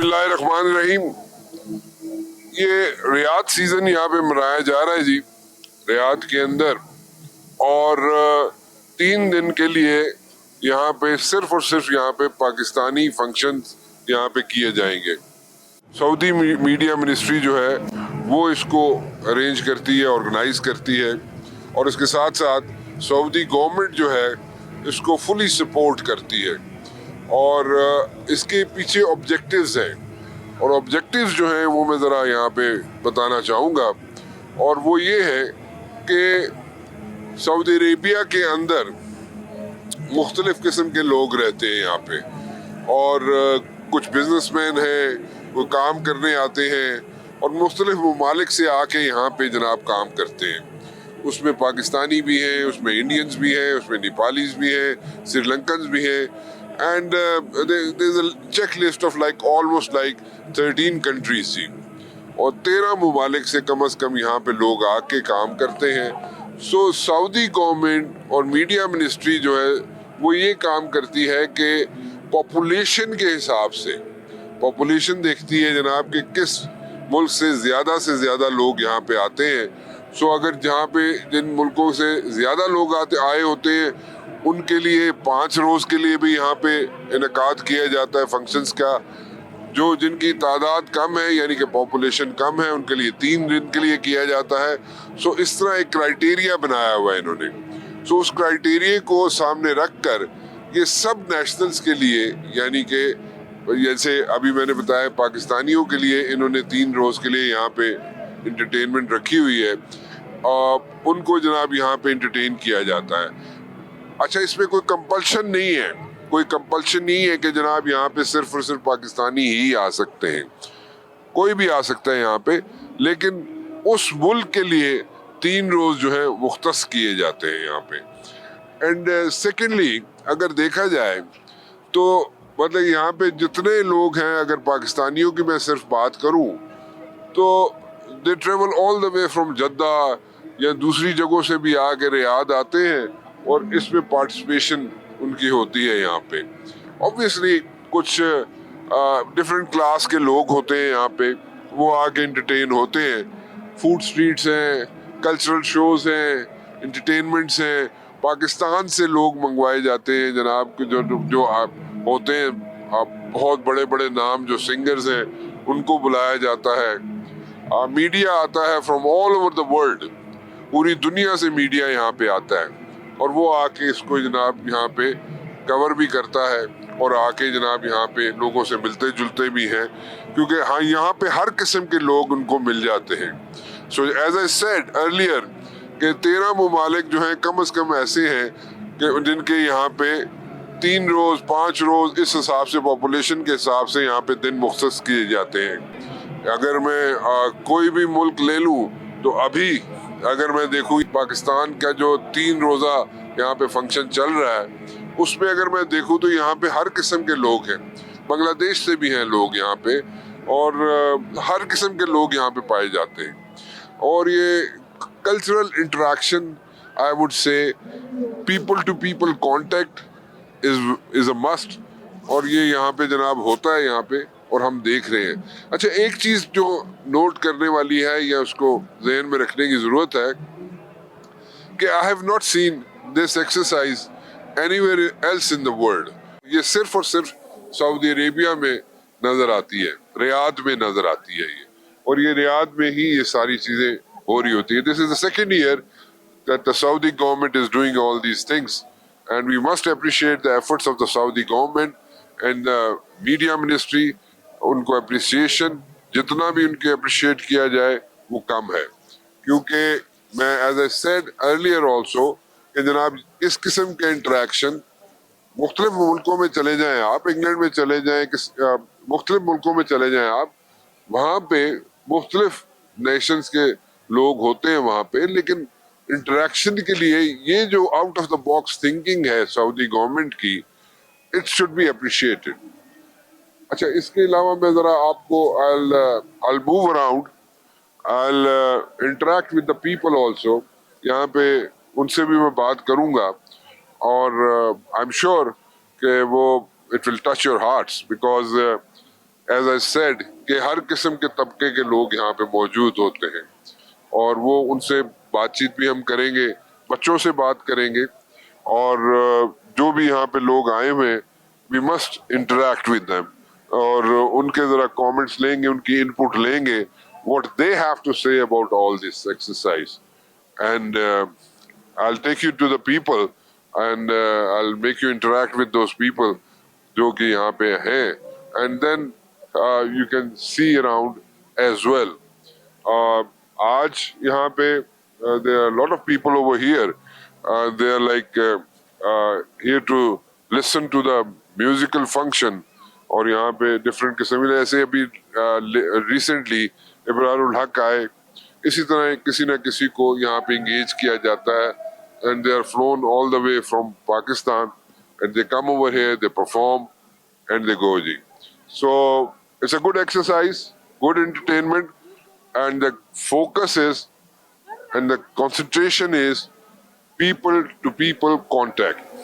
बिस्मिल्लाहिर्रहमानिर्रहीम। ये Riyadh season यहाँ पे मनाया जा रहा है जी, रियाद के अंदर। और 3 दिन के लिए यहाँ पे सिर्फ और सिर्फ यहाँ पे पाकिस्तानी फंक्शंस यहाँ पे किए जाएंगे। सऊदी मीडिया मिनिस्ट्री जो है वो इसको अरेंज करती है, ऑर्गेनाइज करती है, और इसके साथ साथ सऊदी गवर्नमेंट जो है इसको फुली सपोर्ट करती है। और इसके पीछे ऑब्जेक्टिव्स हैं, और ऑब्जेक्टिव्स जो हैं वो मैं ज़रा यहाँ पे बताना चाहूँगा। और वो ये है कि सऊदी अरेबिया के अंदर मुख्तलिफ़ किस्म के लोग रहते हैं यहाँ पे, और कुछ बिजनेसमैन हैं, वो काम करने आते हैं और मुख्तलिफ़ ममालिक से आके यहाँ पे जनाब काम करते हैं। उसमें पाकिस्तानी भी हैं, उसमें इंडियंस भी हैं, उसमें नेपालीज भी हैं, श्रीलंकन्स भी हैं, and there is a checklist of like almost like 13 countries थी, और 13 ममालिक से कम यहाँ पे लोग आके काम करते हैं। सो सऊदी गवर्नमेंट और मीडिया मिनिस्ट्री जो है वो ये काम करती है कि पॉपुलेशन के हिसाब से पॉपुलेशन देखती है जनाब कि किस मुल्क से ज़्यादा लोग यहाँ पे आते हैं। सो अगर जहाँ पे जिन मुल्कों से ज़्यादा लोग आए होते हैं उनके लिए 5 रोज़ के लिए भी यहाँ पे इनकाद किया जाता है फंक्शंस का। जो जिनकी तादाद कम है यानी कि पॉपुलेशन कम है उनके लिए 3 दिन के लिए किया जाता है। सो इस तरह एक क्राइटेरिया बनाया हुआ है इन्होंने। सो उस क्राइटेरिया को सामने रख कर ये सब नेशनल्स के लिए, यानी कि जैसे अभी मैंने बताया पाकिस्तानियों के लिए इन्होंने 3 रोज़ के लिए यहाँ पे इंटरटेनमेंट रखी हुई है, उनको जनाब यहाँ पे इंटरटेन किया जाता है। अच्छा, इसमें कोई कंपल्शन नहीं है, कोई कंपल्शन नहीं है कि जनाब यहाँ पे सिर्फ और सिर्फ पाकिस्तानी ही आ सकते हैं, कोई भी आ सकता है यहाँ पे, लेकिन उस मुल्क के लिए 3 रोज़ जो है मुख्तस किए जाते हैं यहाँ पे। एंड सेकेंडली अगर देखा जाए तो मतलब यहाँ पे जितने लोग हैं, अगर पाकिस्तानियों की मैं सिर्फ बात करूँ तो they travel all the way from Jeddah या दूसरी जगहों से भी आके रियाद आते हैं और इसमें पार्टिसिपेशन उनकी होती है यहाँ पे। ऑब्वियसली कुछ डिफरेंट क्लास के लोग होते हैं यहाँ पे, वो आके इंटरटेन होते हैं। फूड स्ट्रीट्स हैं, कल्चरल शोज हैं, इंटरटेनमेंट्स हैं, पाकिस्तान से लोग मंगवाए जाते हैं जनाब के जो होते हैं बहुत बड़े बड़े नाम जो सिंगर्स हैं उनको बुलाया जाता है। मीडिया आता है from all over the world, पूरी दुनिया से मीडिया यहाँ पे आता है और वो आके इसको जनाब यहाँ पे कवर भी करता है और आके जनाब यहाँ पे लोगों से मिलते जुलते भी हैं, क्योंकि हाँ यहाँ पे हर किस्म के लोग उनको मिल जाते हैं। So as I said earlier कि 13 ममालिक जो हैं कम से कम ऐसे हैं कि जिनके यहाँ पे 3 रोज़ 5 रोज़ इस हिसाब से पॉपुलेशन के हिसाब से यहाँ पे दिन मुख्तस किए जाते हैं। अगर मैं कोई भी मुल्क ले लूँ तो अभी अगर मैं देखूँ पाकिस्तान का जो 3 रोज़ा यहाँ पे फंक्शन चल रहा है उसमें अगर मैं देखूँ तो यहाँ पे हर किस्म के लोग हैं, बांग्लादेश से भी हैं लोग यहाँ पे, और हर किस्म के लोग यहाँ पे पाए जाते हैं। और ये cultural interaction, I would say people to people contact is a must, और ये यहाँ पे जनाब होता है यहाँ पे और हम देख रहे हैं। अच्छा, एक चीज़ जो नोट करने वाली है या उसको जहन में रखने की ज़रूरत है कि I have not seen this exercise anywhere else in the world. ये सिर्फ और सिर्फ सऊदी अरेबिया में नज़र आती है, रियाद में नज़र आती है ये, और ये रियाद में ही ये सारी चीज़ें हो रही होती है। This is the second year that the Saudi government is doing all these things, and we must appreciate the efforts of the Saudi government and the media ministry. उनको appreciation जितना भी उनके appreciate किया जाए वो कम है, क्योंकि मैं as I said earlier also कि जनाब इस किस्म के interaction मुख्तलिफ मुल्कों में चले जाएं आप, इंग्लैंड में चले जाएं, मुख्तलिफ मुल्कों में चले जाएं आप, वहाँ पे मुख्तलिफ नेशंस के लोग होते हैं वहाँ पे, लेकिन इंटरेक्शन के लिए ये जो out of the box thinking है सऊदी गवर्नमेंट की, इट शुड बी अप्रिशिएटेड। अच्छा, इसके अलावा मैं ज़रा आपको I'll move around, I'll interact with the people also, यहाँ पे उनसे भी मैं बात करूँगा, और I'm sure कि वो it will touch your hearts because as I said کہ ہر قسم کے طبقے کے لوگ یہاں پہ موجود ہوتے ہیں اور وہ ان سے بات چیت بھی ہم کریں گے, بچوں سے بات کریں گے, اور جو بھی یہاں پہ لوگ آئے ہوئے we must interact with them اور ان کے ذرا کامنٹس لیں گے, ان کی ان پٹ لیں گے, واٹ دے ہیو ٹو سے about all this exercise. And I'll take you to the people and I'll make you interact with those people جو کہ یہاں پہ ہیں, and then you can see around as well. آج یہاں پہ there are a lot of people over here. They are like here to listen to the musical function. اور یہاں پہ ڈفرینٹ قسم کے, ایسے ابھی ریسنٹلی ابرار الحق آئے, اسی طرح کسی نہ کسی کو یہاں پہ انگیج کیا جاتا ہے, and they are flown all the way from Pakistan and they come over here, they perform and they go ji. So it's a good exercise, good entertainment, and the focus is and the concentration is people to people contact.